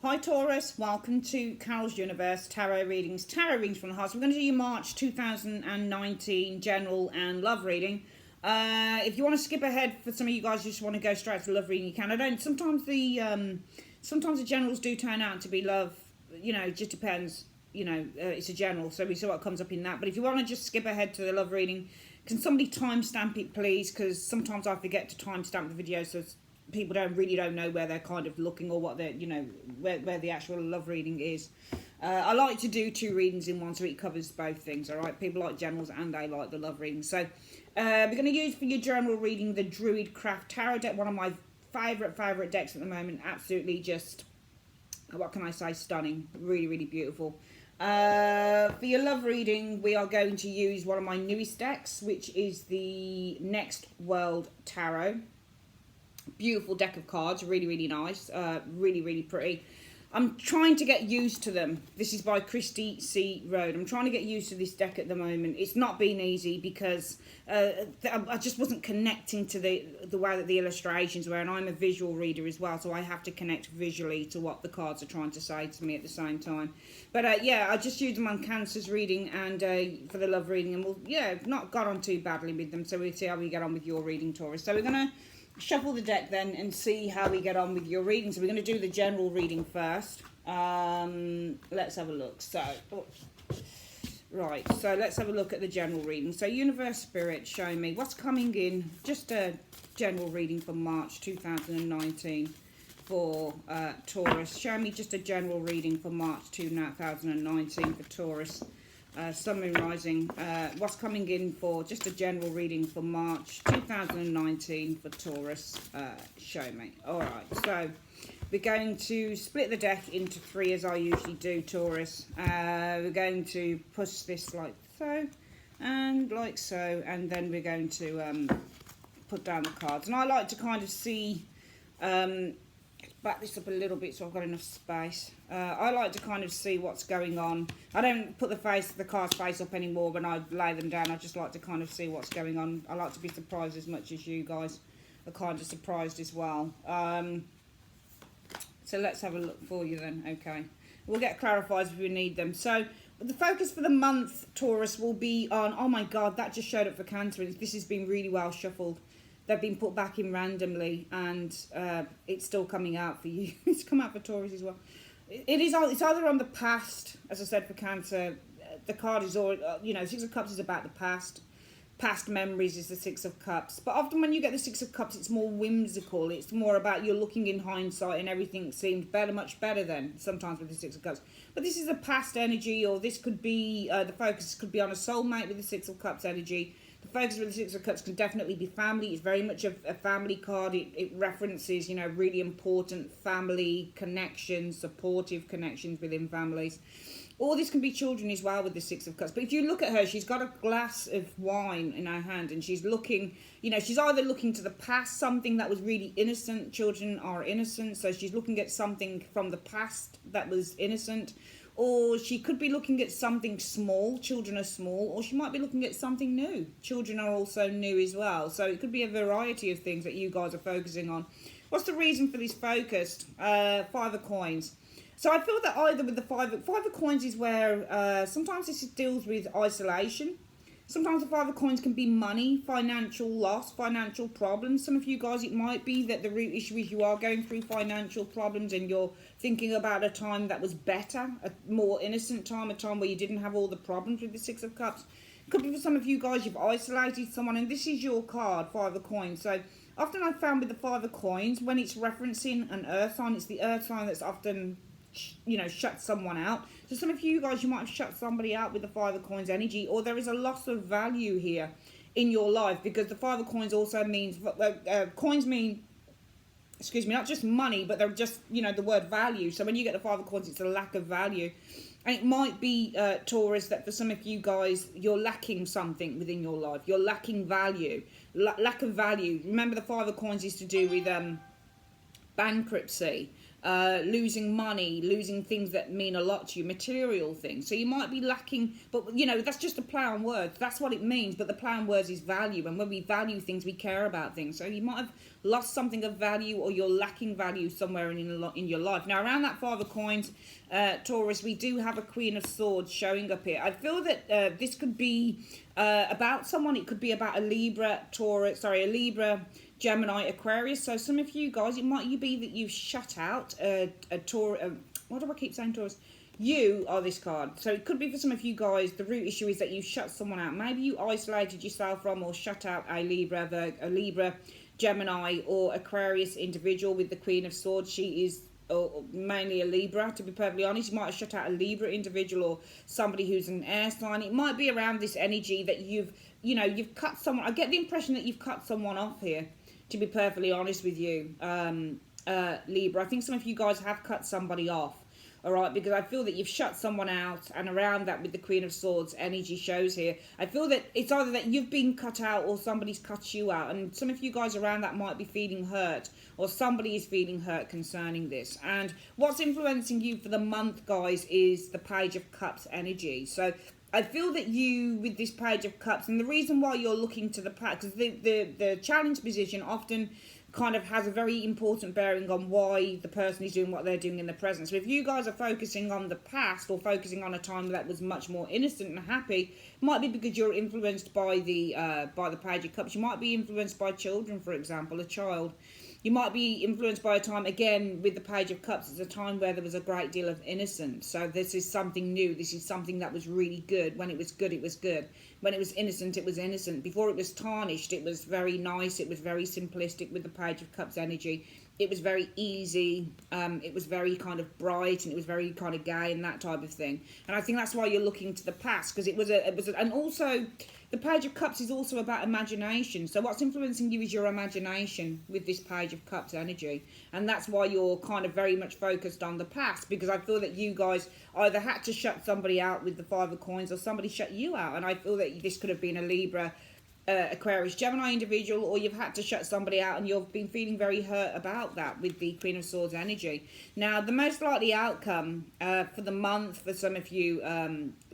Hi Taurus, welcome to Carol's Universe Tarot Readings. Tarot readings from the heart. So we're going to do your March 2019 general and love reading. If you want to skip ahead, for some of you guys who just want to go straight to love reading, you can. I don't. Sometimes the generals do turn out to be love. You know, it just depends. You know, it's a general, so we see what comes up in that. But if you want to just skip ahead to the love reading, can somebody timestamp it, please? Because sometimes I forget to timestamp the video, so people don't know where they're kind of looking or what they're, you know, where the actual love reading is. I like to do two readings in one so it covers both things, all right? People like generals and they like the love reading. So we're going to use for your general reading the Druid Craft Tarot deck, one of my favourite decks at the moment. Absolutely just, what can I say, stunning. Really, really beautiful. For your love reading, we are going to use one of my newest decks, which is the Next World Tarot. Beautiful deck of cards, really, really nice, really, really pretty. I'm trying to get used to them. This is by Christy C. Road. I'm trying to get used to this deck at the moment. It's not been easy because I just wasn't connecting to the way that the illustrations were, and I'm a visual reader as well, so I have to connect visually to what the cards are trying to say to me at the same time. But yeah, I just used them on Cancer's reading and for the love reading, and not got on too badly with them, so we'll see how we get on with your reading, Taurus. So we're going to shuffle the deck then and see how we get on with your reading. So we're going to do the general reading first. Let's have a look. So let's have a look at the general reading. So Universe Spirit, show me what's coming in. Just a general reading for March 2019 for Taurus. Show me just a general reading for March 2019 for Taurus. Sun, Moon, Rising, what's coming in for just a general reading for March 2019 for Taurus, show me. Alright, so we're going to split the deck into three as I usually do, Taurus. We're going to push this like so, and like so, and then we're going to put down the cards. And I like to kind of see, back this up a little bit so I've got enough space. I like to kind of see what's going on. I don't put the card's face up anymore when I lay them down. I just like to kind of see what's going on. I like to be surprised as much as you guys are kind of surprised as well. So let's have a look for you then. Okay, we'll get clarified if we need them. So the focus for the month, Taurus, will be on, oh my god, that just showed up for Cancer. This has been really well shuffled. They've been put back in randomly, and it's still coming out for you. It's come out for Taurus as well. It's either on the past, as I said for Cancer. The card is all, Six of Cups is about the past. Past memories is the Six of Cups. But often when you get the Six of Cups, it's more whimsical. It's more about you're looking in hindsight and everything seemed better, much better then, sometimes with the Six of Cups. But this is a past energy, or this could be, the focus could be on a soulmate with the Six of Cups energy. The focus with the Six of Cups can definitely be family. It's very much a family card. It references, really important family connections, supportive connections within families. Or this can be children as well with the Six of Cups. But if you look at her, she's got a glass of wine in her hand, and she's looking, she's either looking to the past, something that was really innocent. Children are innocent, so she's looking at something from the past that was innocent. Or she could be looking at something small. Children are small. Or she might be looking at something new. Children are also new as well. So it could be a variety of things that you guys are focusing on. What's the reason for this focus? Five of Coins. So I feel that either with the Five of Coins is where sometimes this deals with isolation. Sometimes the Five of Coins can be money, financial loss, financial problems. Some of you guys, it might be that the root issue is you are going through financial problems and you're thinking about a time that was better, a more innocent time, a time where you didn't have all the problems with the Six of Cups. Could be for some of you guys, you've isolated someone, and this is your card, Five of Coins. So often I've found with the Five of Coins, when it's referencing an earth sign, it's the earth sign that's often shut someone out. So some of you guys, you might have shut somebody out with the Five of Coins energy, or there is a loss of value here in your life, because the Five of Coins also means coins mean, not just money, but they're just the word value. So when you get the Five of Coins, it's a lack of value. And it might be, Taurus, that for some of you guys, you're lacking something within your life. You're lacking value, lack of value. Remember, the Five of Coins is to do with bankruptcy. losing money, losing things that mean a lot to you, material things. So you might be lacking, but you know, that's just a play on words. That's what it means, but the play on words is value. And when we value things, we care about things. So you might have lost something of value, or you're lacking value somewhere in your life. Now, around that 5 of coins, Taurus, we do have a Queen of Swords showing up here. I feel that this could be about someone. It could be about a Libra, a Libra, Gemini, Aquarius. So some of you guys, it might be that you've shut out a Taurus. What do I keep saying, Taurus? You are this card. So it could be for some of you guys, the root issue is that you shut someone out. Maybe you isolated yourself from or shut out a Libra, Gemini, or Aquarius individual with the Queen of Swords. She is mainly a Libra, to be perfectly honest. You might have shut out a Libra individual or somebody who's an air sign. It might be around this energy that you've cut someone. I get the impression that you've cut someone off here, to be perfectly honest with you, Libra. I think some of you guys have cut somebody off, all right, because I feel that you've shut someone out, and around that with the Queen of Swords energy shows here. I feel that it's either that you've been cut out or somebody's cut you out, and some of you guys around that might be feeling hurt, or somebody is feeling hurt concerning this. And what's influencing you for the month, guys, is the Page of Cups energy. So I feel that you, with this Page of Cups, and the reason why you're looking to the past, because the challenge position often kind of has a very important bearing on why the person is doing what they're doing in the present. So if you guys are focusing on the past, or focusing on a time that was much more innocent and happy, it might be because you're influenced by the Page of Cups. You might be influenced by children, for example, a child. You might be influenced by a time, again, with the Page of Cups, it's a time where there was a great deal of innocence. So this is something new. This is something that was really good. When it was good, it was good. When it was innocent, it was innocent. Before it was tarnished, it was very nice. It was very simplistic with the Page of Cups energy. It was very easy. It was very kind of bright, and it was very kind of gay and that type of thing. And I think that's why you're looking to the past, because and also the Page of Cups is also about imagination. So what's influencing you is your imagination with this Page of Cups energy. And that's why you're kind of very much focused on the past, because I feel that you guys either had to shut somebody out with the 5 of coins, or somebody shut you out. And I feel that this could have been a Libra, Aquarius, Gemini individual, or you've had to shut somebody out and you've been feeling very hurt about that with the Queen of Swords energy. Now, the most likely outcome for the month for some of you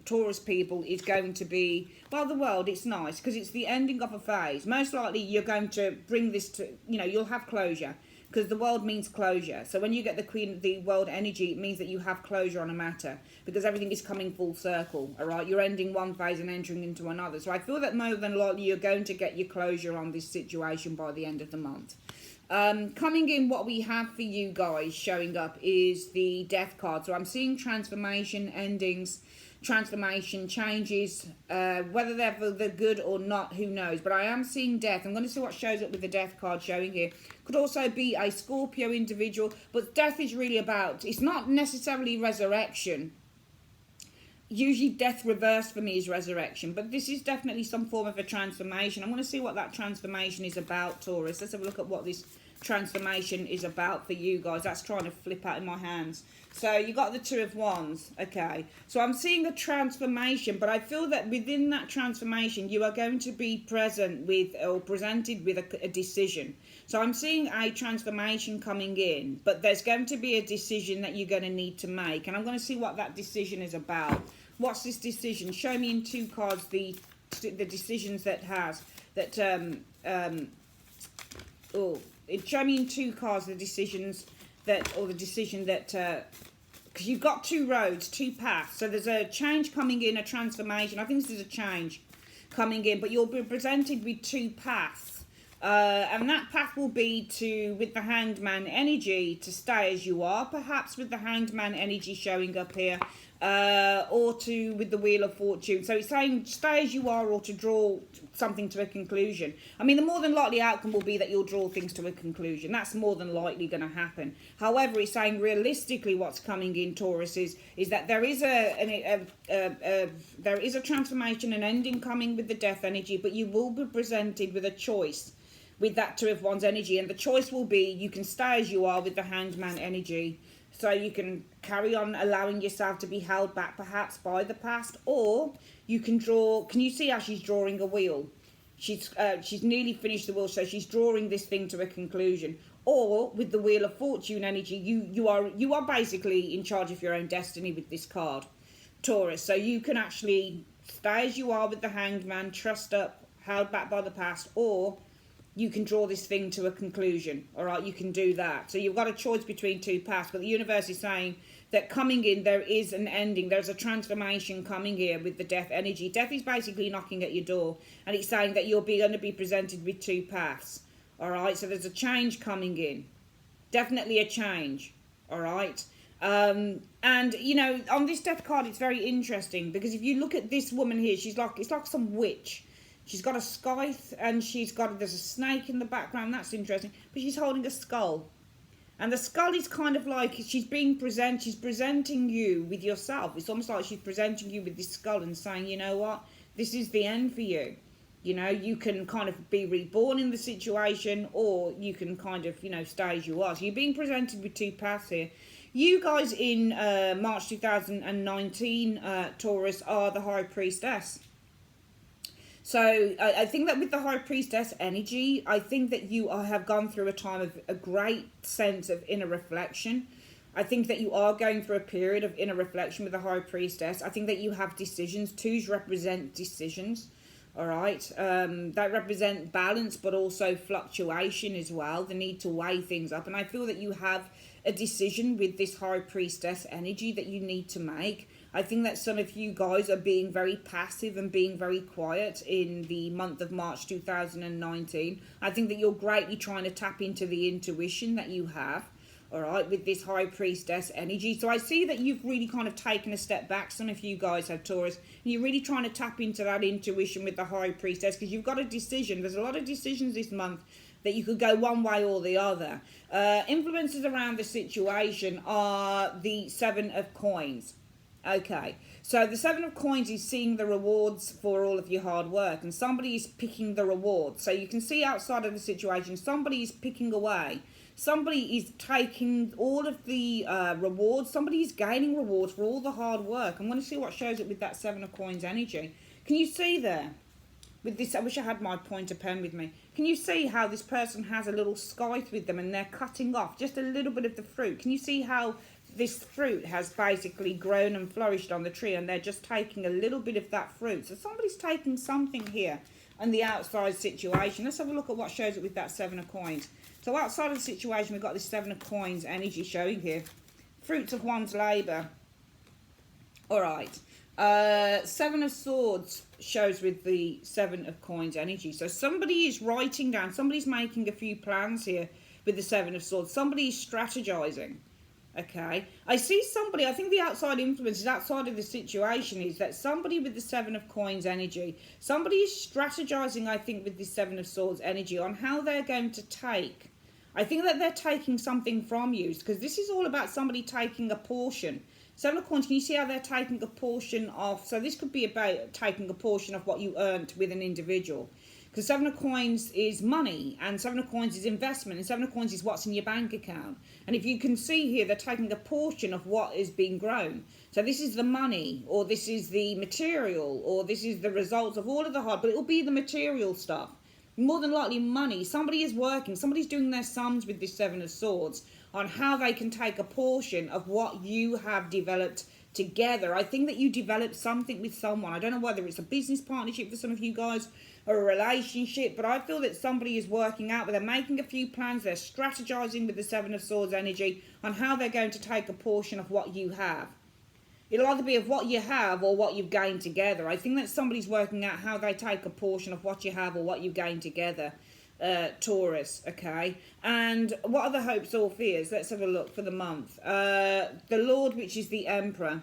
Taurus people is going to be, well, the world. It's nice because it's the ending of a phase. Most likely you're going to bring this to, you'll have closure, because the world means closure. So when you get the world energy, it means that you have closure on a matter, because everything is coming full circle, all right? You're ending one phase and entering into another. So I feel that more than likely you're going to get your closure on this situation by the end of the month. Coming in, what we have for you guys showing up is the Death card. So I'm seeing transformation, endings, transformation, changes, whether they're for the good or not, who knows, but I am seeing death. I'm going to see what shows up with the Death card showing here. Could also be a Scorpio individual, but death is really about, it's not necessarily resurrection. Usually death reversed for me is resurrection, but this is definitely some form of a transformation. I'm going to see what that transformation is about, Taurus. Let's have a look at what this transformation is about for you guys. That's trying to flip out in my hands. So you got the 2 of Wands. Okay, so I'm seeing a transformation, but I feel that within that transformation you are going to be present with, or presented with, a decision. So I'm seeing a transformation coming in, but there's going to be a decision that you're going to need to make, and I'm going to see what that decision is about. What's this decision? Show me in 2 cards the decisions that has that show me in 2 cards the decisions that, or the decision that, because you've got 2 roads, 2 paths. So there's a change coming in, a transformation. I think this is a change coming in, but you'll be presented with 2 paths. And that path will be to, with the Hanged Man energy, to stay as you are, perhaps with the Hanged Man energy showing up here, or to, with the Wheel of Fortune. So it's saying stay as you are, or to draw something to a conclusion. I mean, the more than likely outcome will be that you'll draw things to a conclusion. That's more than likely going to happen. However, it's saying realistically what's coming in, Taurus, is that there is a transformation, an ending coming with the Death energy, but you will be presented with a choice with that 2 of Wands energy, and the choice will be you can stay as you are with the Hanged Man energy, so you can carry on allowing yourself to be held back perhaps by the past, or you can draw. Can you see how she's drawing a wheel? She's nearly finished the wheel, so she's drawing this thing to a conclusion. or with the Wheel of Fortune energy, you are basically in charge of your own destiny with this card, Taurus. So you can actually stay as you are with the Hanged Man, trussed up, held back by the past, or you can draw this thing to a conclusion. All right, you can do that. So you've got a choice between two paths, but the universe is saying that coming in, there is an ending. There's a transformation coming here with the Death energy. Death is basically knocking at your door, and it's saying that you're going to be presented with two paths. All right, so there's a change coming in. Definitely a change. All right. And, you know, on this Death card, it's very interesting because if you look at this woman here, she's like, it's like some witch. She's got a scythe and there's a snake in the background. That's interesting. But she's holding a skull. And the skull is kind of like, she's presenting you with yourself. It's almost like she's presenting you with this skull and saying, you know what, this is the end for you. You know, you can kind of be reborn in the situation, or you can kind of, you know, stay as you are. So you're being presented with two paths here. You guys in March 2019, Taurus, are the High Priestess. So I think that with the High Priestess energy, I think that you have gone through a time of a great sense of inner reflection. I think that you are going through a period of inner reflection with the High Priestess. I think that you have decisions. Twos represent decisions. All right. They represent balance, but also fluctuation as well. The need to weigh things up. And I feel that you have a decision with this High Priestess energy that you need to make. I think that some of you guys are being very passive and being very quiet in the month of March 2019. I think that you're greatly trying to tap into the intuition that you have, all right, with this High Priestess energy. So I see that you've really kind of taken a step back. Some of you guys have, Taurus, and you're really trying to tap into that intuition with the High Priestess because you've got a decision. There's a lot of decisions this month that you could go one way or the other. Influences around the situation are the Seven of Coins. Okay, so the Seven of Coins is seeing the rewards for all of your hard work, and somebody is picking the rewards. So you can see outside of the situation, somebody is picking away. Somebody is taking all of the rewards. Somebody is gaining rewards for all the hard work. I'm going to see what shows it with that Seven of Coins energy. Can you see there? With this, I wish I had my pointer pen with me. Can you see how this person has a little scythe with them and they're cutting off just a little bit of the fruit? Can you see how this fruit has basically grown and flourished on the tree and they're just taking a little bit of that fruit? So somebody's taking something here on the outside situation. Let's have a look at what shows it with that Seven of Coins. So outside of the situation, we've got this Seven of Coins energy showing here. Fruits of one's labour. All right. Seven of Swords shows with the Seven of Coins energy. So somebody is writing down, somebody's making a few plans here with the Seven of Swords. Somebody is strategizing. Okay, I see somebody, I think the outside influence is outside of the situation is that somebody with the Seven of Coins energy, somebody is strategizing, I think, with the Seven of Swords energy on how they're going to take. I think that they're taking something from you because this is all about somebody taking a portion. Seven of Coins, can you see how they're taking a portion of, so this could be about taking a portion of what you earned with an individual. Because Seven of Coins is money, and Seven of Coins is investment, and Seven of Coins is what's in your bank account. And if you can see here, they're taking a portion of what is being grown. So this is the money, or this is the material, or this is the results of all of the hard, but it will be the material stuff. More than likely money. Somebody is working, somebody's doing their sums with this Seven of Swords on how they can take a portion of what you have developed together. I think that you developed something with someone. I don't know whether it's a business partnership for some of you guys or a relationship, but I feel that somebody is working out, but they're making a few plans, they're strategizing with the Seven of Swords energy on how they're going to take a portion of what you have. It'll either be of what you have or what you've gained together. I think that somebody's working out how they take a portion of what you have or what you gain together, Taurus, okay? And what are the hopes or fears? Let's have a look for the month. The Lord, which is the Emperor.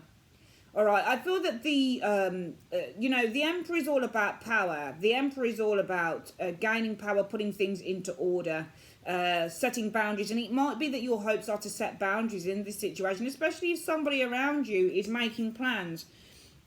All right, I feel that the Emperor is all about power. The Emperor is all about gaining power, putting things into order, setting boundaries. And it might be that your hopes are to set boundaries in this situation, especially if somebody around you is making plans.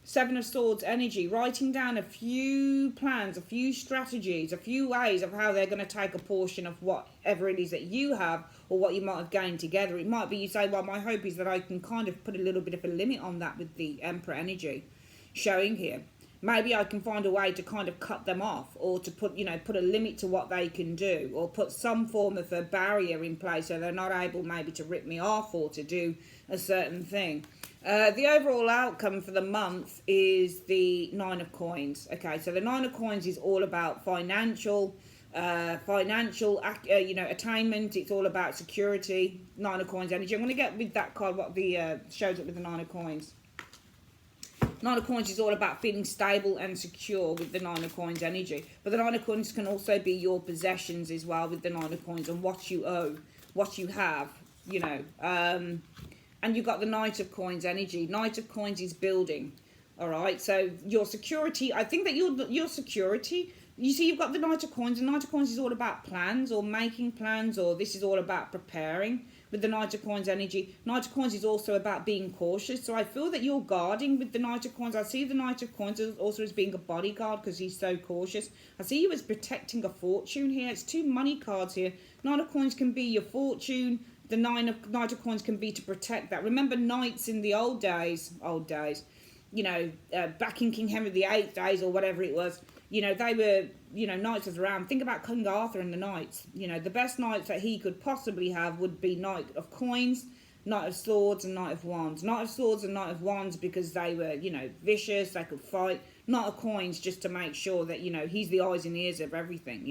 Seven of Swords energy, writing down a few plans, a few strategies, a few ways of how they're going to take a portion of whatever it is that you have or what you might have gained together. It might be you say, well, my hope is that I can kind of put a little bit of a limit on that with the Emperor energy showing here. maybe I can find a way to kind of cut them off, or to put, put a limit to what they can do, or put some form of a barrier in place so they're not able maybe to rip me off or to do a certain thing. The overall outcome for the month is the Nine of Coins. Okay, so the Nine of Coins is all about financial attainment. It's all about security. Nine of Coins energy. I'm going to get with that card what the shows up with the Nine of Coins. Nine of Coins is all about feeling stable and secure with the Nine of Coins energy. But the Nine of Coins can also be your possessions as well with the Nine of Coins, and what you owe, what you have, and you've got the Knight of Coins energy. Knight of Coins is building. All right, so your security, I think that your security, you see, you've got the Knight of Coins, and Knight of Coins is all about plans or making plans, or this is all about preparing with the Knight of Coins energy. Knight of Coins is also about being cautious. So I feel that you're guarding with the Knight of Coins. I see the Knight of Coins also as being a bodyguard because he's so cautious. I see you as protecting a fortune here. It's two money cards here. Knight of Coins can be your fortune. The Knight of Coins can be to protect that. Remember knights in the old days, back in King Henry VIII days or whatever it was, they were, knights was around. Think about King Arthur and the knights. The best knights that he could possibly have would be Knight of Coins, Knight of Swords, and Knight of Wands. Knight of Swords and Knight of Wands because they were, vicious, they could fight. Knight of Coins just to make sure that, he's the eyes and ears of everything,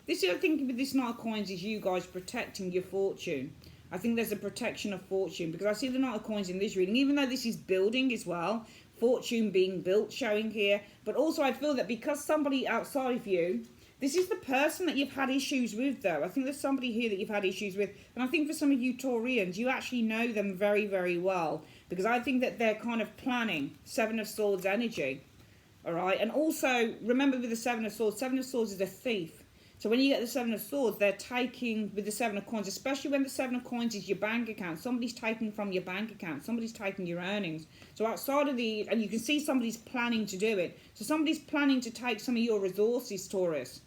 This, I think, with this Knight of Coins is you guys protecting your fortune. I think there's a protection of fortune because I see the Knight of Coins in this reading, even though this is building as well. Fortune being built showing here, but also I feel that because somebody outside of you, this is the person that you've had issues with though. I think there's somebody here that you've had issues with, and I think for some of you Taurians, you actually know them very, very well, because I think that they're kind of planning. Seven of Swords energy, all right? And also remember with the Seven of Swords is a thief. So when you get the Seven of Swords, they're taking with the Seven of Coins, especially when the Seven of Coins is your bank account. Somebody's taking from your bank account. Somebody's taking your earnings. So outside of and you can see somebody's planning to do it. So somebody's planning to take some of your resources, Taurus.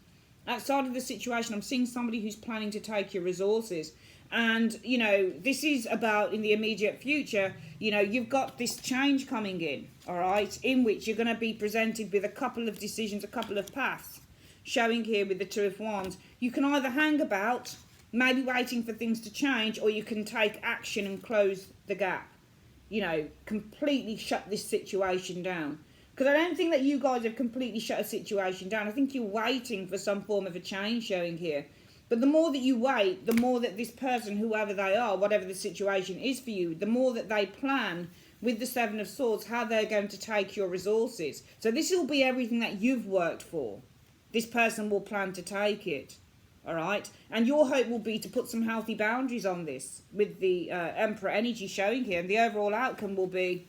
Outside of the situation, I'm seeing somebody who's planning to take your resources. And, this is about in the immediate future, you've got this change coming in, all right, in which you're going to be presented with a couple of decisions, a couple of paths. Showing here with the Two of Wands, you can either hang about, maybe waiting for things to change, or you can take action and close the gap. Completely shut this situation down. Because I don't think that you guys have completely shut a situation down. I think you're waiting for some form of a change showing here. But the more that you wait, the more that this person, whoever they are, whatever the situation is for you, the more that they plan with the Seven of Swords how they're going to take your resources. So this will be everything that you've worked for. This person will plan to take it, all right? And your hope will be to put some healthy boundaries on this with the Emperor energy showing here. And the overall outcome will be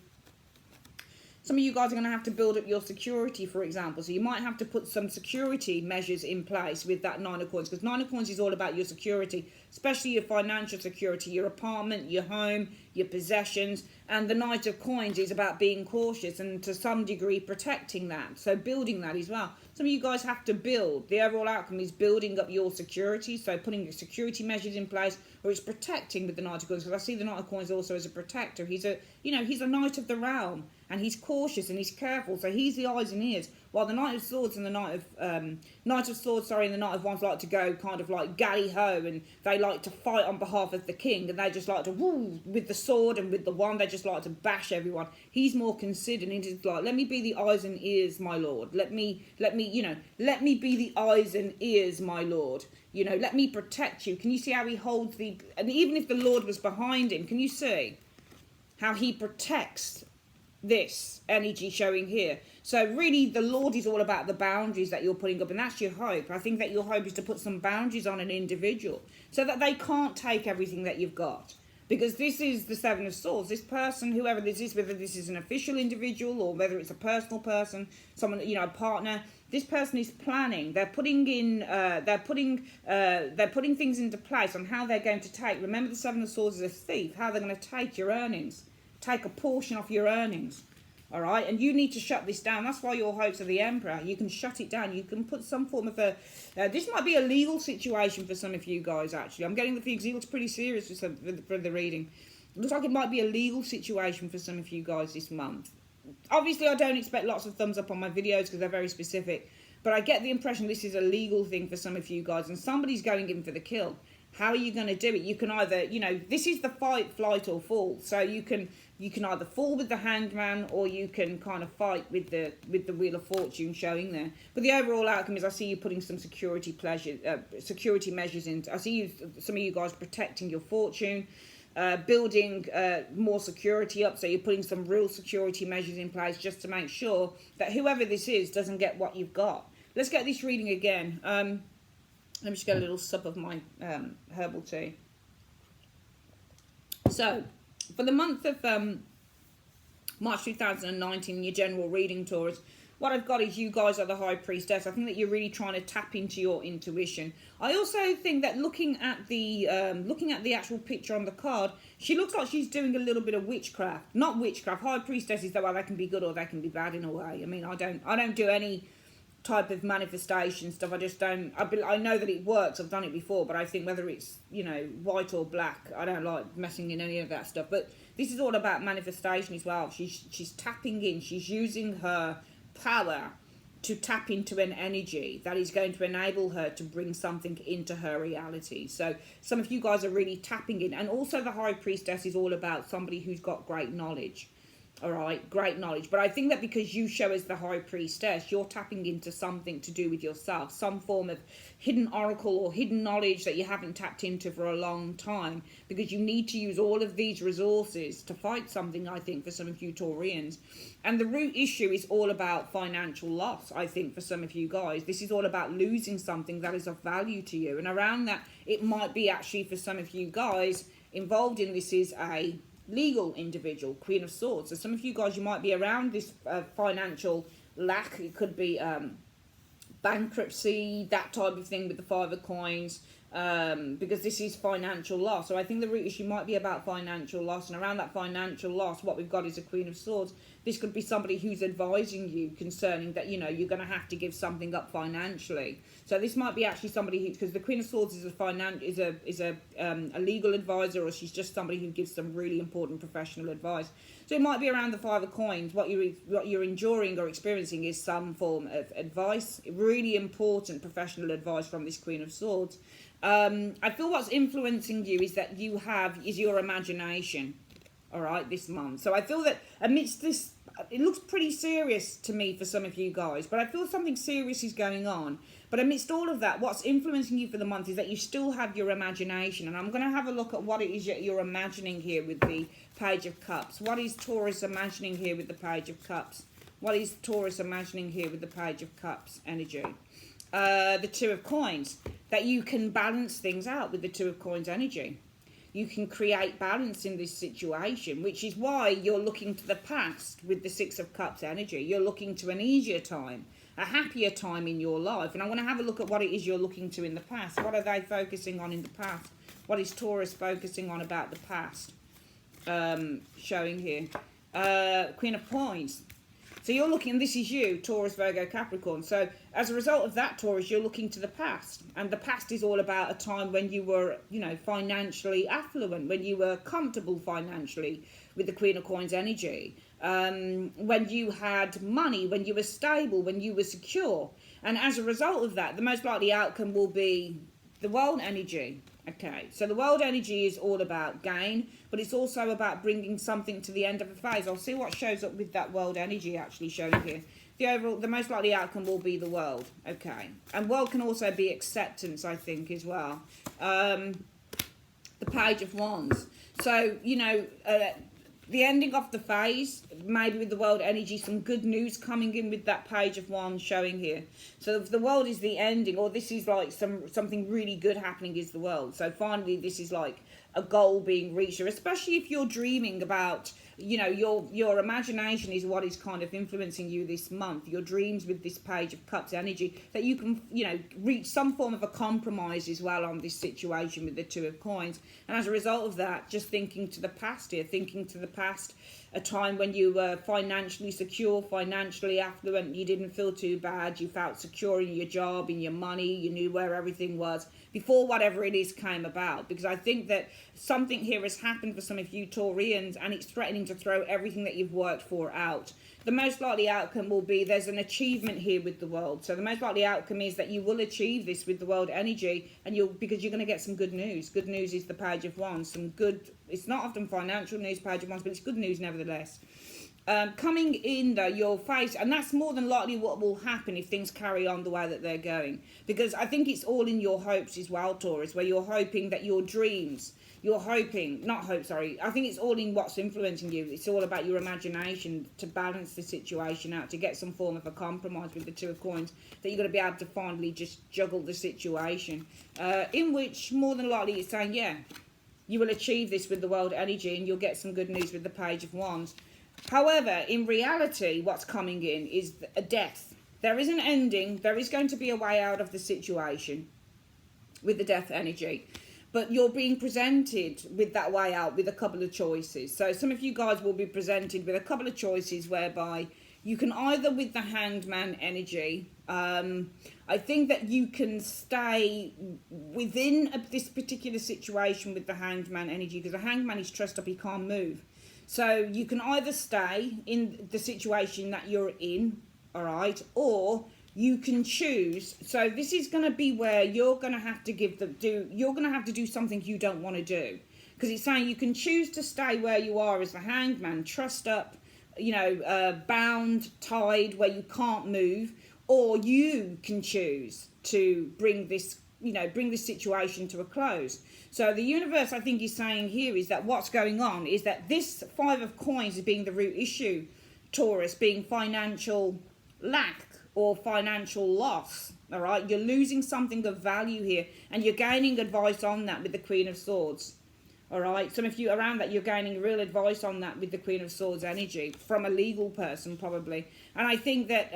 some of you guys are going to have to build up your security, for example. So you might have to put some security measures in place with that Nine of Coins. Because Nine of Coins is all about your security, especially your financial security, your apartment, your home, your possessions. And the Knight of Coins is about being cautious and to some degree protecting that. So building that as well. Some of you guys have to build. The overall outcome is building up your security. So putting your security measures in place, or it's protecting with the Knight of Coins. Because I see the Knight of Coins also as a protector. He's a, he's a Knight of the realm. And he's cautious and he's careful. So he's the eyes and ears. While the Knight of Swords and the Knight of Swords, and the Knight of Wands like to go kind of like galley-ho, and they like to fight on behalf of the king, and they just like to woo with the sword and with the wand. They just like to bash everyone. He's more considered. And he's like, let me be the eyes and ears, my lord. Let me be the eyes and ears, my lord. Let me protect you. Can you see how he holds and even if the Lord was behind him, can you see how he protects this energy showing here? So really the Lord is all about the boundaries that you're putting up, and that's your hope. I think that your hope is to put some boundaries on an individual so that they can't take everything that you've got. Because this is the Seven of Swords. This person, whoever this is, whether this is an official individual or whether it's a personal person, someone, a partner, this person is planning. They're putting things into place on how they're going to take. Remember, the Seven of Swords is a thief. How they're going to take your earnings, take a portion off your earnings. All right, and you need to shut this down. That's why your hopes are the Emperor. You can shut it down. You can put some form of a... this might be a legal situation for some of you guys, actually. I'm getting the feeling it looks pretty serious for the reading. It looks like it might be a legal situation for some of you guys this month. obviously I don't expect lots of thumbs up on my videos because they're very specific, but I get the impression this is a legal thing for some of you guys, and somebody's going in for the kill. How are you going to do it? You can either, you know, this is the fight, flight, or fall. So you can either fall with the Hanged Man, or you can kind of fight with the Wheel of Fortune showing there. But the overall outcome is I see you putting some security measures in. I see you, some of you guys protecting your fortune, building more security up. So you're putting some real security measures in place just to make sure that whoever this is doesn't get what you've got. Let's get this reading again. Let me just get a little sup of my herbal tea. So, for the month of March 2019, your general reading, Taurus, what I've got is you guys are the High Priestess. I think that you're really trying to tap into your intuition. I also think that looking at the actual picture on the card, she looks like she's doing a little bit of witchcraft. Not witchcraft. High Priestesses, though, well, they can be good or they can be bad in a way. I mean, I don't do any type of manifestation stuff. I just don't, I know that it works, I've done it before, but I think whether it's, you know, white or black, I don't like messing in any of that stuff. But this is all about manifestation as well. She's tapping in, she's using her power to tap into an energy that is going to enable her to bring something into her reality. So some of you guys are really tapping in, and also the High Priestess is all about somebody who's got great knowledge. All right, great knowledge. But I think that because you show as the High Priestess, you're tapping into something to do with yourself, some form of hidden oracle or hidden knowledge that you haven't tapped into for a long time, because you need to use all of these resources to fight something, I think, for some of you Taurians. And the root issue is all about financial loss, I think, for some of you guys. This is all about losing something that is of value to you. And around that, it might be actually for some of you guys involved in this is a legal individual, Queen of Swords. So some of you guys, you might be around this financial lack. It could be bankruptcy, that type of thing with the Five of Coins, because this is financial loss. So I think the root issue might be about financial loss, and around that financial loss, what we've got is a Queen of Swords. This could be somebody who's advising you concerning that, you know, you're going to have to give something up financially. So this might be actually somebody who, because the Queen of Swords is a legal advisor, or she's just somebody who gives some really important professional advice. So it might be around the Five of Coins. What you're enduring or experiencing is some form of advice, really important professional advice from this Queen of Swords. I feel what's influencing you is that is your imagination. All right, this month. So I feel that amidst this, it looks pretty serious to me for some of you guys, but I feel something serious is going on. But amidst all of that, what's influencing you for the month is that you still have your imagination. And I'm going to have a look at what it is you're imagining here with the Page of Cups. What is Taurus imagining here with the Page of Cups? What is Taurus imagining here with the Page of Cups energy? The Two of Coins. That you can balance things out with the Two of Coins energy. You can create balance in this situation, which is why you're looking to the past with the Six of Cups energy. You're looking to an easier time, a happier time in your life. And I want to have a look at what it is you're looking to in the past. What are they focusing on in the past? What is Taurus focusing on about the past? Showing here. Queen of Coins. So you're looking, this is you, Taurus, Virgo, Capricorn. So as a result of that, Taurus, you're looking to the past. And the past is all about a time when you were, you know, financially affluent, when you were comfortable financially with the Queen of Coins energy, when you had money, when you were stable, when you were secure. And as a result of that, the most likely outcome will be the World energy. Okay, so the World energy is all about gain, but it's also about bringing something to the end of a phase. I'll see what shows up with that World energy actually showing here. The most likely outcome will be the World. Okay, and World can also be acceptance, I think, as well. The Page of Wands. So, you know, the ending of the phase, maybe with the World energy, some good news coming in with that Page of Wands showing here. So if the World is the ending, or this is like something really good happening is the World. So finally, this is like a goal being reached, or especially if you're dreaming about, you know, your imagination is what is kind of influencing you this month. Your dreams with this Page of Cups energy, that you can, you know, reach some form of a compromise as well on this situation with the Two of Coins. And as a result of that, just thinking to the past here, thinking to the past, a time when you were financially secure, financially affluent, you didn't feel too bad, you felt secure in your job, in your money, you knew where everything was before whatever it is came about. Because I think that something here has happened for some of you Taurians, and it's threatening to throw everything that you've worked for out. The most likely outcome will be there's an achievement here with the world. So the most likely outcome is that you will achieve this with the world energy, and because you're going to get some good news. Good news is the Page of Wands. Some good, it's not often financial news, Page of Wands, but it's good news nevertheless. Coming in though, your face, and that's more than likely what will happen if things carry on the way that they're going, because I think it's all in your hopes as well, Taurus, where you're hoping that your dreams, I think it's all in what's influencing you. It's all about your imagination to balance the situation out, to get some form of a compromise with the Two of Coins, that you're going to be able to finally just juggle the situation, in which more than likely it's saying, yeah, you will achieve this with the world energy, and you'll get some good news with the Page of Wands. However, in reality, what's coming in is a death. There is an ending. There is going to be a way out of the situation with the death energy. But you're being presented with that way out with a couple of choices. So some of you guys will be presented with a couple of choices whereby you can either, with the Hanged Man energy, I think that you can stay within this particular situation with the Hanged Man energy, because the Hanged Man is trussed up, he can't move. So you can either stay in the situation that you're in, all right, or you can choose. So this is going to be where you're going to have to you're going to have to do something you don't want to do, because it's saying you can choose to stay where you are as the Hanged Man, trussed up, bound, tied, where you can't move, or you can choose to bring this situation to a close. So the universe, I think, is saying here is that what's going on is that this Five of Coins is being the root issue, Taurus, being financial lack or financial loss. All right, you're losing something of value here, and you're gaining advice on that with the Queen of Swords. All right, some of you around that, you're gaining real advice on that with the Queen of Swords energy from a legal person probably. And I think that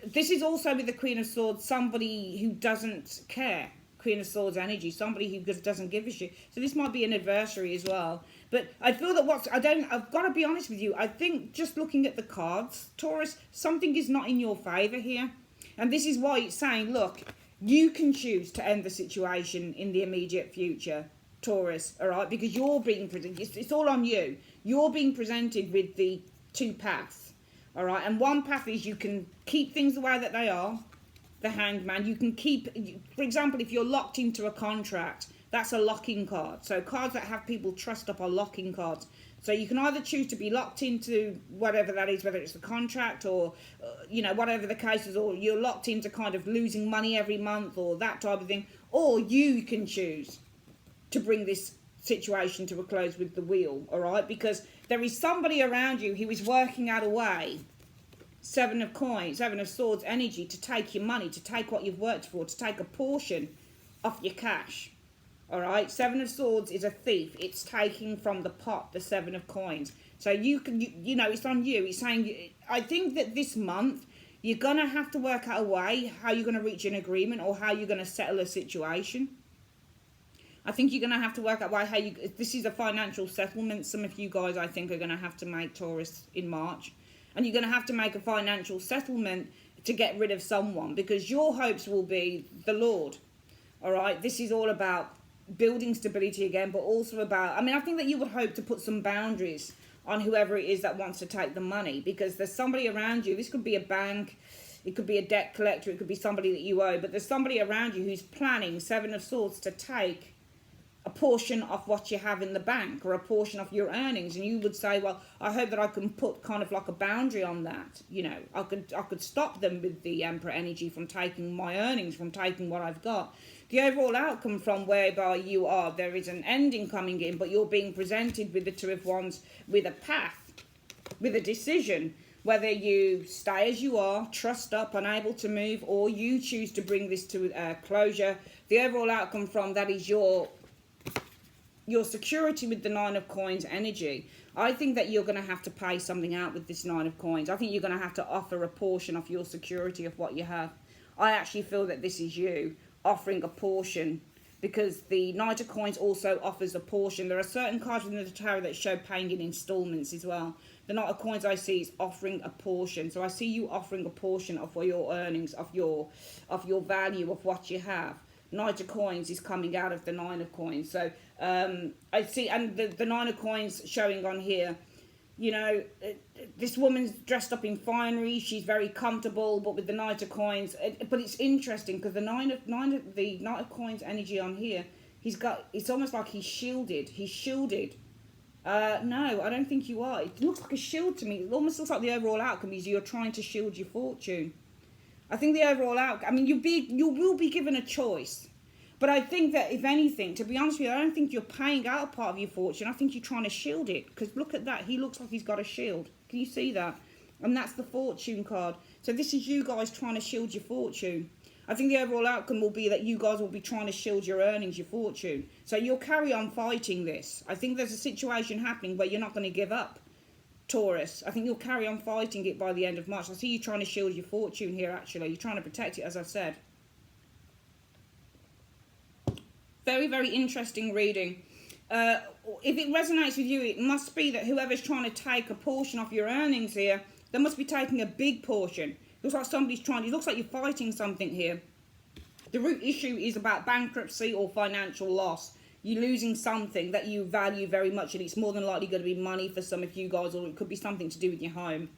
this is also with the Queen of Swords, somebody who doesn't care. Queen of Swords energy, somebody who just doesn't give a shit. So this might be an adversary as well. But I feel that I've got to be honest with you, I think just looking at the cards, Taurus, something is not in your favour here. And this is why it's saying, look, you can choose to end the situation in the immediate future, Taurus, all right? Because you're being presented, it's all on you. You're being presented with the two paths, all right? And one path is you can keep things the way that they are, the Hanged Man. You can keep, for example, if you're locked into a contract, that's a locking card. So cards that have people trussed up are locking cards. So you can either choose to be locked into whatever that is, whether it's the contract or, whatever the case is, or you're locked into kind of losing money every month or that type of thing. Or you can choose to bring this situation to a close with the Wheel, all right? Because there is somebody around you who is working out a way, Seven of Coins, Seven of Swords energy, to take your money, to take what you've worked for, to take a portion of your cash. All right, Seven of Swords is a thief. It's taking from the pot the Seven of Coins. So you can, it's on you. It's saying, I think that this month you're going to have to work out a way how you're going to reach an agreement or how you're going to settle a situation. I think you're going to have to work out why this is a financial settlement. Some of you guys, I think, are going to have to make, Taurus, in March. And you're going to have to make a financial settlement to get rid of someone, because your hopes will be the Lord. All right, this is all about building stability again, but also about, I think that you would hope to put some boundaries on whoever it is that wants to take the money, because there's somebody around you. This could be a bank, it could be a debt collector, it could be somebody that you owe, but there's somebody around you who's planning, Seven of Swords, to take a portion of what you have in the bank or a portion of your earnings, and you would say, well, I hope that I can put kind of like a boundary on that. I could stop them with the Emperor energy from taking my earnings, from taking what I've got. The overall outcome from whereby you are, there is an ending coming in, but you're being presented with the Two of Wands, with a path, with a decision, whether you stay as you are, trussed up, unable to move, or you choose to bring this to closure. The overall outcome from that is your security with the Nine of Coins energy. I think that you're going to have to pay something out with this Nine of Coins. I think you're going to have to offer a portion of your security of what you have. I actually feel that this is you offering a portion, because the Knight of Coins also offers a portion. There are certain cards within the tarot that show paying in installments as well. The Knight of Coins I see is offering a portion. So I see you offering a portion of your earnings, of your value of what you have. Knight of Coins is coming out of the Nine of Coins. So I see, and the Nine of Coins showing on here. You know, this woman's dressed up in finery. She's very comfortable, but with the Knight of Coins. But it's interesting because the Knight of Coins energy on here. It's almost like he's shielded. He's shielded. No, I don't think you are. It looks like a shield to me. It almost looks like the overall outcome is you're trying to shield your fortune. I think the overall outcome. I mean, you will be given a choice. But I think that, if anything, to be honest with you, I don't think you're paying out a part of your fortune. I think you're trying to shield it. Because look at that. He looks like he's got a shield. Can you see that? And that's the fortune card. So this is you guys trying to shield your fortune. I think the overall outcome will be that you guys will be trying to shield your earnings, your fortune. So you'll carry on fighting this. I think there's a situation happening where you're not going to give up, Taurus. I think you'll carry on fighting it by the end of March. I see you trying to shield your fortune here, actually. You're trying to protect it, as I've said. Very, very interesting reading. If it resonates with you, it must be that whoever's trying to take a portion of your earnings here, they must be taking a big portion. It looks like somebody's trying, it looks like you're fighting something here. The root issue is about bankruptcy or financial loss. You're losing something that you value very much, and it's more than likely going to be money for some of you guys, or it could be something to do with your home.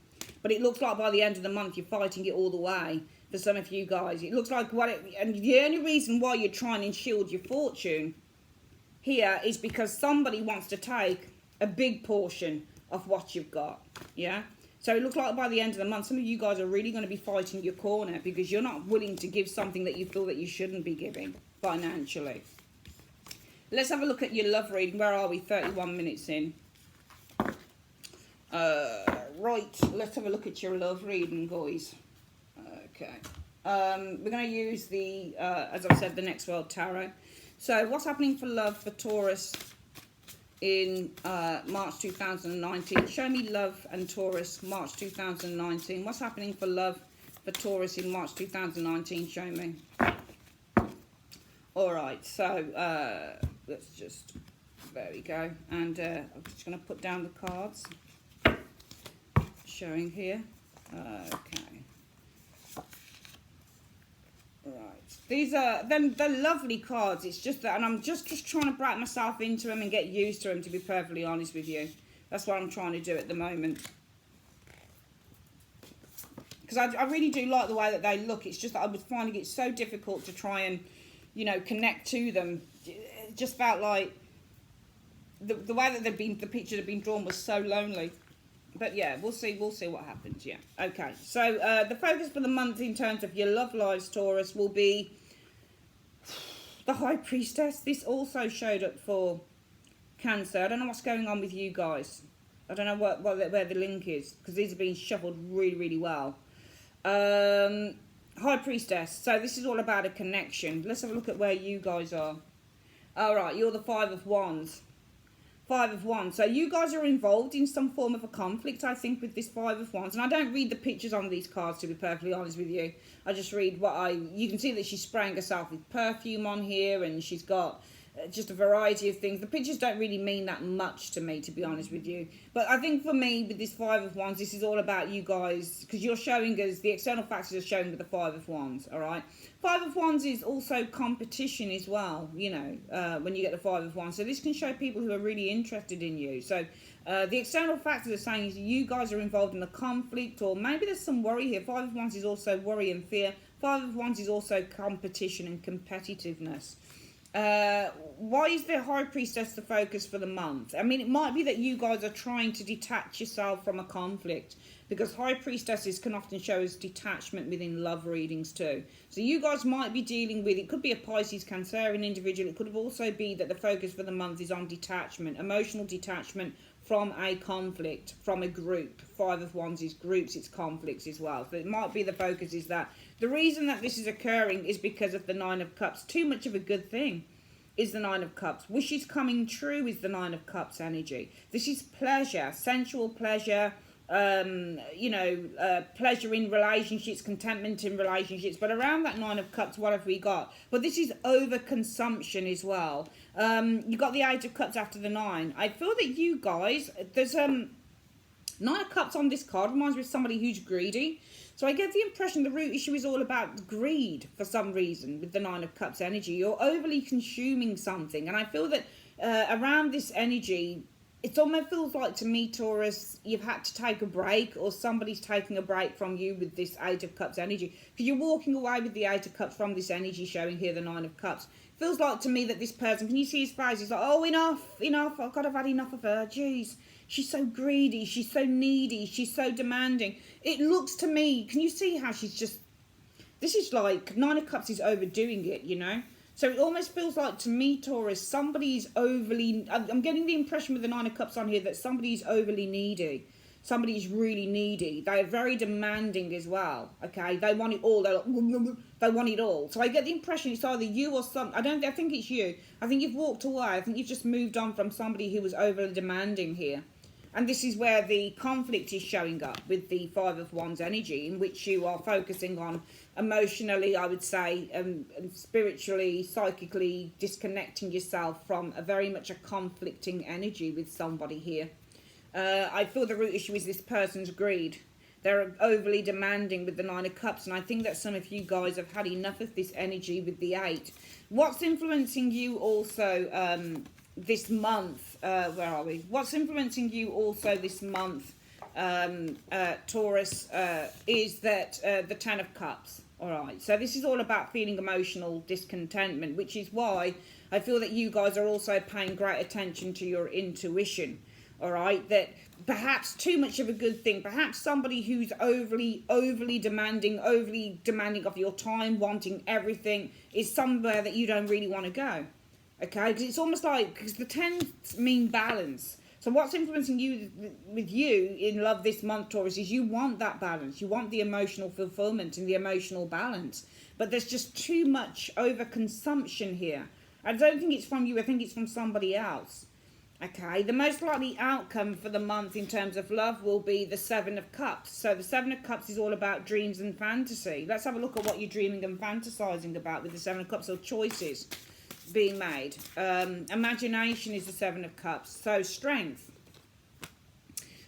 But it looks like by the end of the month, you're fighting it all the way. For some of you guys, it looks like and the only reason why you're trying to shield your fortune here is because somebody wants to take a big portion of what you've got. Yeah, so it looks like by the end of the month, some of you guys are really going to be fighting your corner because you're not willing to give something that you feel that you shouldn't be giving financially. Let's have a look at your love reading. Where are we? 31 minutes in. Right, let's have a look at your love reading, guys. Okay, we're going to use the, as I've said, the Next World Tarot. So what's happening for love for Taurus in March 2019? Show me love and Taurus, March 2019. What's happening for love for Taurus in March 2019? Show me. All right, so let's just, there we go. And I'm just going to put down the cards showing here. Okay. Right, these are they're lovely cards. It's just that, and I'm just trying to break myself into them and get used to them, to be perfectly honest with you. That's what I'm trying to do at the moment, because I really do like the way that they look. It's just that I was finding it so difficult to try and, you know, connect to them. It just felt like the way that the pictures have been drawn was so lonely. But yeah, we'll see what happens, yeah. Okay, so the focus for the month in terms of your love lives, Taurus, will be the High Priestess. This also showed up for Cancer. I don't know what's going on with you guys. I don't know where the link is, because these are being shuffled really, really well. High Priestess. So this is all about a connection. Let's have a look at where you guys are. All right, you're the Five of Wands. Five of Wands. So you guys are involved in some form of a conflict, I think, with this Five of Wands. And I don't read the pictures on these cards, to be perfectly honest with you. I just read you can see that she's spraying herself with perfume on here, and she's got just a variety of things. The pictures don't really mean that much to me, to be honest with you. But I think for me, with this Five of Wands, this is all about you guys, because you're showing us, the external factors are showing with the Five of Wands, all right? Five of Wands is also competition as well, you know, when you get the Five of Wands. So this can show people who are really interested in you. So the external factors are saying is you guys are involved in a conflict, or maybe there's some worry here. Five of Wands is also worry and fear. Five of Wands is also competition and competitiveness. Why is the High Priestess the focus for the month? I mean, it might be that you guys are trying to detach yourself from a conflict, because High Priestesses can often show us detachment within love readings too. So you guys might be dealing with, it could be a Pisces, Cancerian individual. It could also be that the focus for the month is on detachment, emotional detachment from a conflict, from a group. Five of Wands is groups, it's conflicts as well. So it might be the focus is that. The reason that this is occurring is because of the Nine of Cups. Too much of a good thing is the Nine of Cups. Wishes coming true is the Nine of Cups energy. This is pleasure, sensual pleasure, you know, pleasure in relationships, contentment in relationships. But around that Nine of Cups, what have we got? But this is overconsumption as well. You got the Eight of Cups after the Nine. I feel that you guys, there's Nine of Cups on this card reminds me of somebody who's greedy. So I get the impression the root issue is all about greed for some reason with the Nine of Cups energy. You're overly consuming something. And I feel that around this energy, it almost feels like to me, Taurus, you've had to take a break, or somebody's taking a break from you with this Eight of Cups energy, because you're walking away with the Eight of Cups from this energy showing here, the Nine of Cups. Feels like to me that this person, can you see his face? He's like, oh, enough, I've had enough of her. Jeez, she's so greedy, she's so needy, she's so demanding. It looks to me, can you see how she's just, this is like, Nine of Cups is overdoing it, you know? So it almost feels like to me, Taurus, somebody's overly, I'm getting the impression with the Nine of Cups on here that somebody's overly needy. Somebody's really needy. They're very demanding as well, okay? They want it all. They want it all. So I get the impression it's either you or I think it's you. I think you've walked away. I think you've just moved on from somebody who was overly demanding here. And this is where the conflict is showing up with the Five of Wands energy, in which you are focusing on emotionally, I would say, and spiritually, psychically disconnecting yourself from a very much a conflicting energy with somebody here. I feel the root issue is this person's greed. They're overly demanding with the Nine of Cups, and I think that some of you guys have had enough of this energy with the Eight. What's influencing you also this month, where are we? What's influencing you also this month, Taurus, is that the Ten of Cups. All right, so this is all about feeling emotional discontentment, which is why I feel that you guys are also paying great attention to your intuition. All right, that perhaps too much of a good thing, perhaps somebody who's overly demanding of your time, wanting everything, is somewhere that you don't really want to go. Okay, because it's almost like, because the tens mean balance. So what's influencing you with you in love this month, Taurus, is you want that balance. You want the emotional fulfillment and the emotional balance. But there's just too much overconsumption here. I don't think it's from you. I think it's from somebody else. Okay, the most likely outcome for the month in terms of love will be the Seven of Cups. So the Seven of Cups is all about dreams and fantasy. Let's have a look at what you're dreaming and fantasizing about with the Seven of Cups, or choices being made. Imagination is the Seven of Cups. So strength.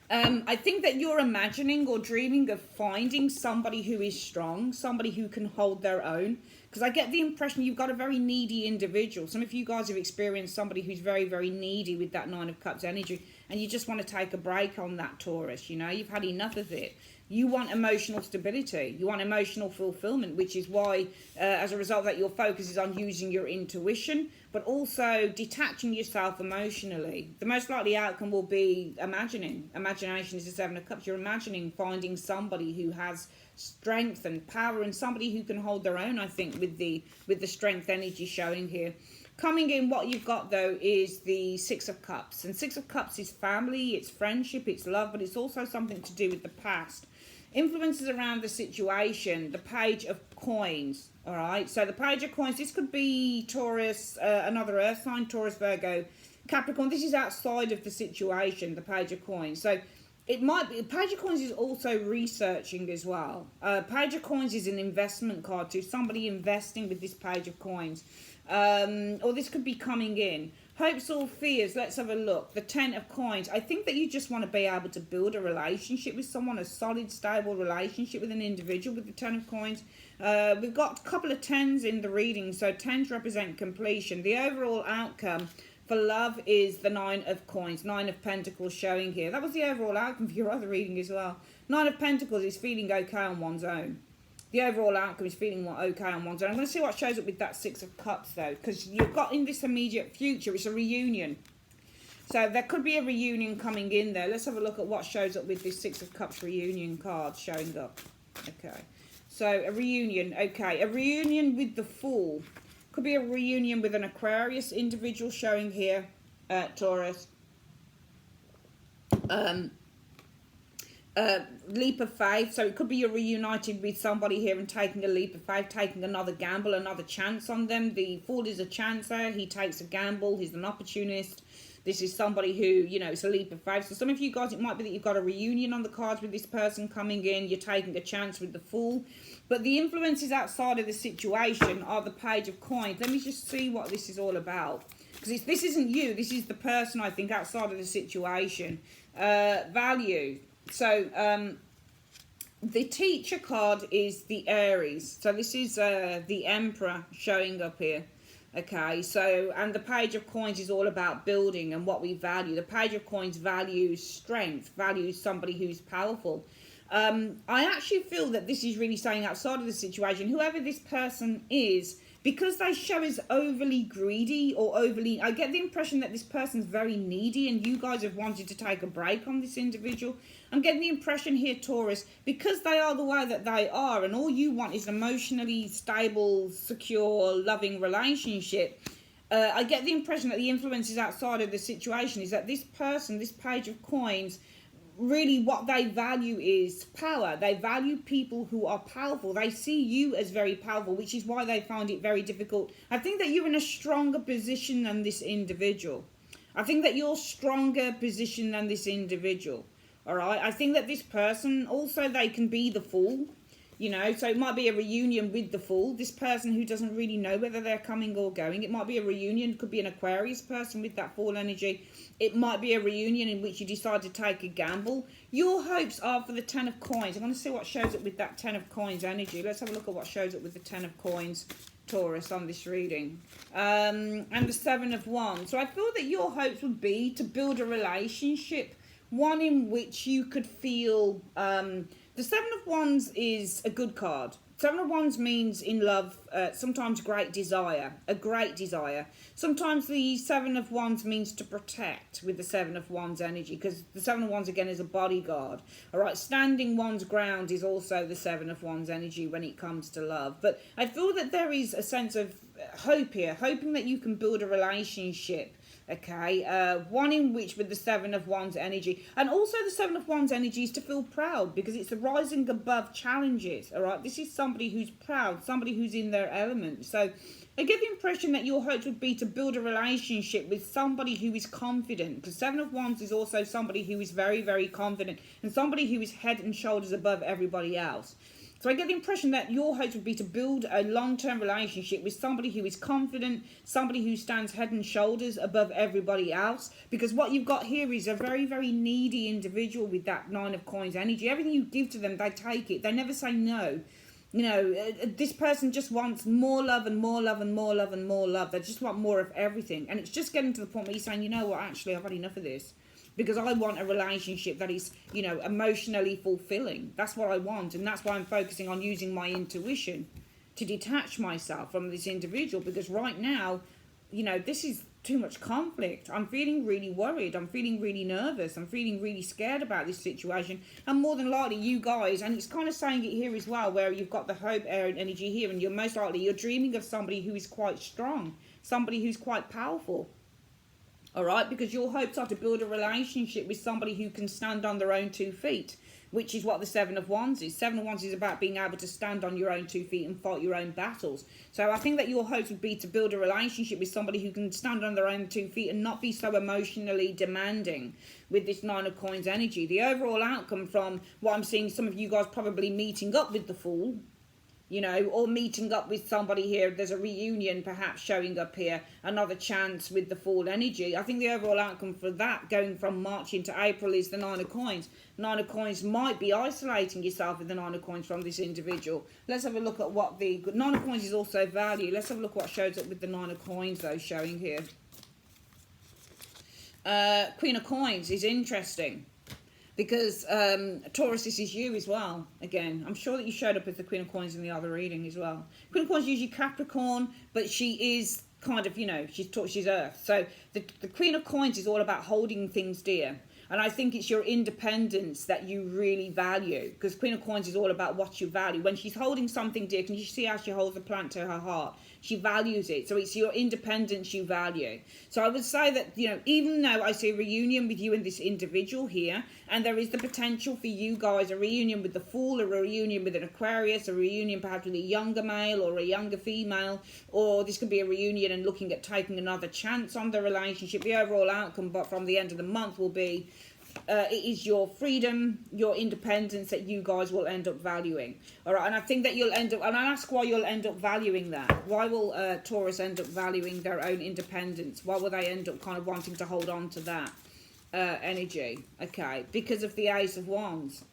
I think that you're imagining or dreaming of finding somebody who is strong, somebody who can hold their own. Because I get the impression you've got a very needy individual. Some of you guys have experienced somebody who's very, very needy with that Nine of Cups energy. And you just want to take a break on that, Taurus. You know, you've had enough of it. You want emotional stability. You want emotional fulfillment, which is why, as a result of that, your focus is on using your intuition, but also detaching yourself emotionally. The most likely outcome will be imagining. Imagination is the Seven of Cups. You're imagining finding somebody who has strength and power, and somebody who can hold their own, I think, with the strength energy showing here. Coming in, what you've got, though, is the Six of Cups. And Six of Cups is family, it's friendship, it's love, but it's also something to do with the past. Influences around the situation, the Page of Coins, all right? So the Page of Coins, this could be Taurus, another earth sign, Taurus, Virgo, Capricorn. This is outside of the situation, the Page of Coins. So it might be, Page of Coins is also researching as well. Page of Coins is an investment card too, somebody investing with this Page of Coins. Or this could be coming in. Hopes or fears, let's have a look. The Ten of Coins. I think that you just want to be able to build a relationship with someone, a solid, stable relationship with an individual with the Ten of Coins. We've got a couple of tens in the reading, so tens represent completion. The overall outcome for love is the Nine of Coins, Nine of Pentacles showing here. That was the overall outcome for your other reading as well. Nine of Pentacles is feeling okay on one's own. The overall outcome is feeling okay on one's own. I'm going to see what shows up with that Six of Cups, though, because you've got in this immediate future, it's a reunion. So there could be a reunion coming in there. Let's have a look at what shows up with this Six of Cups reunion card showing up. Okay, so a reunion. Okay, a reunion with the Fool. Could be a reunion with an Aquarius individual showing here, Taurus. Leap of faith, so it could be you're reunited with somebody here and taking a leap of faith, taking another gamble, another chance on them. The Fool is a chancer, he takes a gamble, he's an opportunist. This is somebody who, you know, it's a leap of faith. So some of you guys, it might be that you've got a reunion on the cards with this person coming in, you're taking a chance with the Fool. But the influences outside of the situation are the Page of Coins. Let me just see what this is all about. Because this isn't you, this is the person, I think, outside of the situation. Value. So, the Teacher card is the Aries. So this is the Emperor showing up here. Okay, so, and the Page of Coins is all about building and what we value. The Page of Coins values strength, values somebody who's powerful. I actually feel that this is really saying, outside of the situation, whoever this person is, because they show as overly greedy or overly, I get the impression that this person's very needy and you guys have wanted to take a break on this individual. I'm getting the impression here, Taurus, because they are the way that they are and all you want is an emotionally stable, secure, loving relationship. I get the impression that the influences outside of the situation is that this person, this Page of Coins, really what they value is power. They value people who are powerful. They see you as very powerful, which is why they find it very difficult. I think that you're in a stronger position than this individual. I think that you're stronger position than this individual. All right. I think that this person also, they can be the Fool. You know, so it might be a reunion with the Fool, this person who doesn't really know whether they're coming or going. It might be a reunion, could be an Aquarius person with that Fool energy. It might be a reunion in which you decide to take a gamble. Your hopes are for the 10 of Coins. I'm going to see what shows up with that 10 of Coins energy. Let's have a look at what shows up with the 10 of Coins, Taurus, on this reading. And the 7 of Wands. So I feel that your hopes would be to build a relationship, one in which you could feel... the 7 of Wands is a good card. 7 of Wands means in love, sometimes great desire, a great desire. Sometimes the 7 of Wands means to protect with the 7 of Wands energy, because the 7 of Wands again is a bodyguard. All right, standing one's ground is also the 7 of Wands energy when it comes to love. But I feel that there is a sense of hope here, hoping that you can build a relationship. Okay, one in which with the 7 of Wands energy, and also the 7 of Wands energy is to feel proud because it's a rising above challenges. All right, this is somebody who's proud, somebody who's in their element. So I get the impression that your hopes would be to build a relationship with somebody who is confident, because 7 of Wands is also somebody who is very, very confident and somebody who is head and shoulders above everybody else. So I get the impression that your hopes would be to build a long-term relationship with somebody who is confident, somebody who stands head and shoulders above everybody else. Because what you've got here is a very, very needy individual with that 9 of Coins energy. Everything you give to them, they take it. They never say no. You know, this person just wants more love and more love and more love and more love. They just want more of everything. And it's just getting to the point where you're saying, you know what, actually, I've had enough of this. Because I want a relationship that is, you know, emotionally fulfilling. That's what I want. And that's why I'm focusing on using my intuition to detach myself from this individual. Because right now, you know, this is too much conflict. I'm feeling really worried. I'm feeling really nervous. I'm feeling really scared about this situation. And more than likely, you guys, and it's kind of saying it here as well, where you've got the hope, air, and energy here. And you're most likely, you're dreaming of somebody who is quite strong. Somebody who's quite powerful. All right, because your hopes are to build a relationship with somebody who can stand on their own 2 feet, which is what the 7 of Wands is. 7 of Wands is about being able to stand on your own 2 feet and fight your own battles. So I think that your hopes would be to build a relationship with somebody who can stand on their own 2 feet and not be so emotionally demanding with this 9 of Coins energy. The overall outcome from what I'm seeing, some of you guys probably meeting up with the Fool, you know, or meeting up with somebody here. There's a reunion perhaps showing up here, another chance with the Fool energy. I think the overall outcome for that going from March into April is the 9 of Coins. 9 of Coins might be isolating yourself with the 9 of Coins from this individual. Let's have a look at what the 9 of Coins is also value. Let's have a look what shows up with the 9 of Coins though showing here. Queen of Coins is interesting. Because Taurus, this is you as well. Again, I'm sure that you showed up as the Queen of Coins in the other reading as well. Queen of Coins is usually Capricorn, but she is kind of, you know, she's Earth. So the Queen of Coins is all about holding things dear. And I think it's your independence that you really value. Because Queen of Coins is all about what you value. When she's holding something dear, can you see how she holds the plant to her heart? She values it. So it's your independence you value. So I would say that, you know, even though I see a reunion with you and this individual here, and there is the potential for you guys, a reunion with the Fool, or a reunion with an Aquarius, a reunion perhaps with a younger male or a younger female, or this could be a reunion and looking at taking another chance on the relationship. The overall outcome, but from the end of the month, will be it is your freedom, your independence that you guys will end up valuing. All right, and I think that you'll end up, and I ask why you'll end up valuing that. Why will Taurus end up valuing their own independence? Why will they end up kind of wanting to hold on to that energy? Okay, because of the Ace of Wands.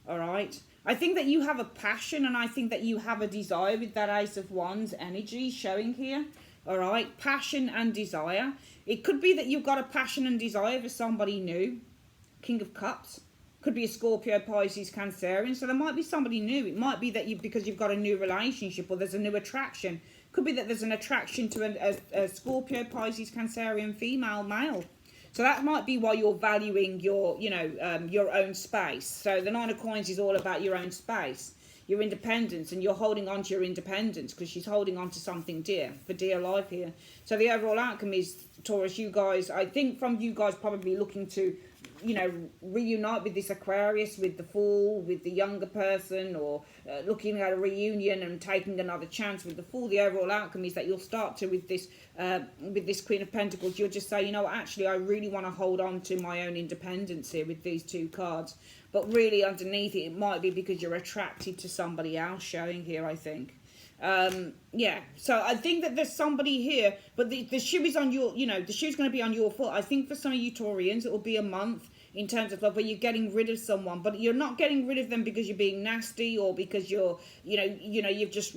All right, I think that you have a passion, and I think that you have a desire with that Ace of Wands energy showing here. All right, passion and desire. It could be that you've got a passion and desire for somebody new. King of Cups. Could be a Scorpio, Pisces, Cancerian. So there might be somebody new. It might be that because you've got a new relationship or there's a new attraction. Could be that there's an attraction to a Scorpio, Pisces, Cancerian female, male. So that might be why you're valuing your, your own space. So the Nine of Coins is all about your own space, your independence, and you're holding on to your independence because she's holding on to something dear, for dear life here. So the overall outcome is, Taurus, you guys, I think from you guys probably looking to, reunite with this Aquarius, with the Fool, with the younger person, or looking at a reunion and taking another chance with the Fool. The overall outcome is that you'll start to, with this Queen of Pentacles, you'll just say, actually, I really want to hold on to my own independence here with these two cards. But really underneath it, it might be because you're attracted to somebody else showing here, I think. So I think that there's somebody here, but the shoe is on your, the shoe's going to be on your foot. I think for some of you Taurians, it will be a month in terms of love where you're getting rid of someone, but you're not getting rid of them because you're being nasty or because you're, you've just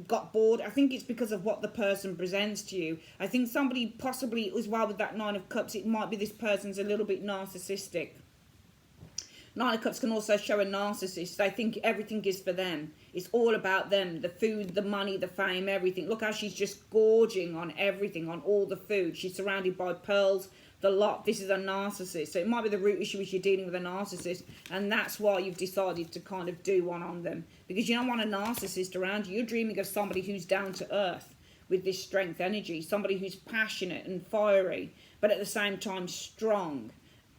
got bored. I think it's because of what the person presents to you. I think somebody possibly as well with that Nine of Cups, it might be this person's a little bit narcissistic. Nine of Cups can also show a narcissist. They think everything is for them. It's all about them. The food, the money, the fame, everything. Look how she's just gorging on everything, on all the food. She's surrounded by pearls, the lot. This is a narcissist. So it might be the root issue is you're dealing with a narcissist. And that's why you've decided to kind of do one on them. Because you don't want a narcissist around you. You're dreaming of somebody who's down to earth with this strength energy. Somebody who's passionate and fiery, but at the same time strong.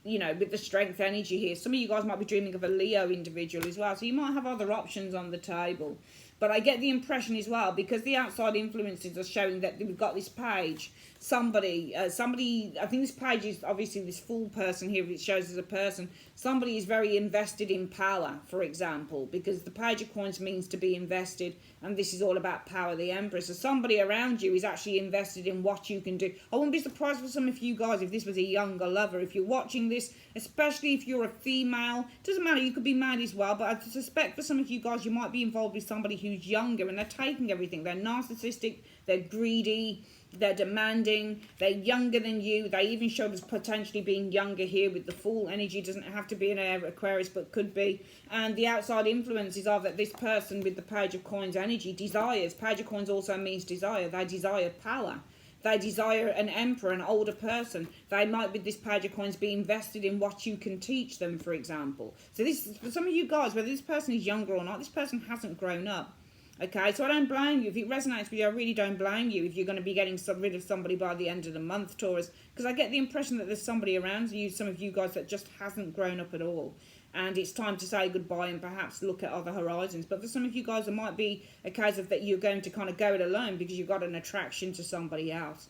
With the strength energy here. Some of you guys might be dreaming of a Leo individual as well. So you might have other options on the table. But I get the impression as well, because the outside influences are showing that we've got this page. Somebody, I think this page is obviously this Fool person here, it shows as a person. Somebody is very invested in power, for example, because the Page of Coins means to be invested, and this is all about power, the Empress. So somebody around you is actually invested in what you can do. I wouldn't be surprised for some of you guys if this was a younger lover. If you're watching this, especially if you're a female, doesn't matter, you could be male as well, but I suspect for some of you guys, you might be involved with somebody who's younger and they're taking everything. They're narcissistic, they're greedy, they're demanding, they're younger than you. They even showed us potentially being younger here with the Fool energy. Doesn't have to be an Aquarius, but could be. And the outside influences are that this person with the Page of Coins energy desires. Page of Coins also means desire. They desire power. They desire an emperor, an older person. They might, with this Page of Coins, be invested in what you can teach them, for example. So this, for some of you guys, whether this person is younger or not, this person hasn't grown up. Okay, so I don't blame you. If it resonates with you, I really don't blame you if you're going to be getting rid of somebody by the end of the month, Taurus. Because I get the impression that there's somebody around you, some of you guys, that just hasn't grown up at all. And it's time to say goodbye and perhaps look at other horizons. But for some of you guys, it might be a case of that you're going to kind of go it alone because you've got an attraction to somebody else.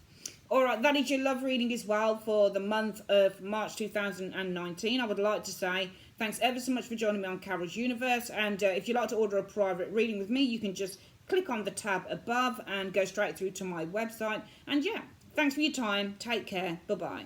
Alright, that is your love reading as well for the month of March 2019. I would like to say thanks ever so much for joining me on Carol's Universe. And if you'd like to order a private reading with me, you can just click on the tab above and go straight through to my website. And yeah, thanks for your time. Take care. Bye-bye.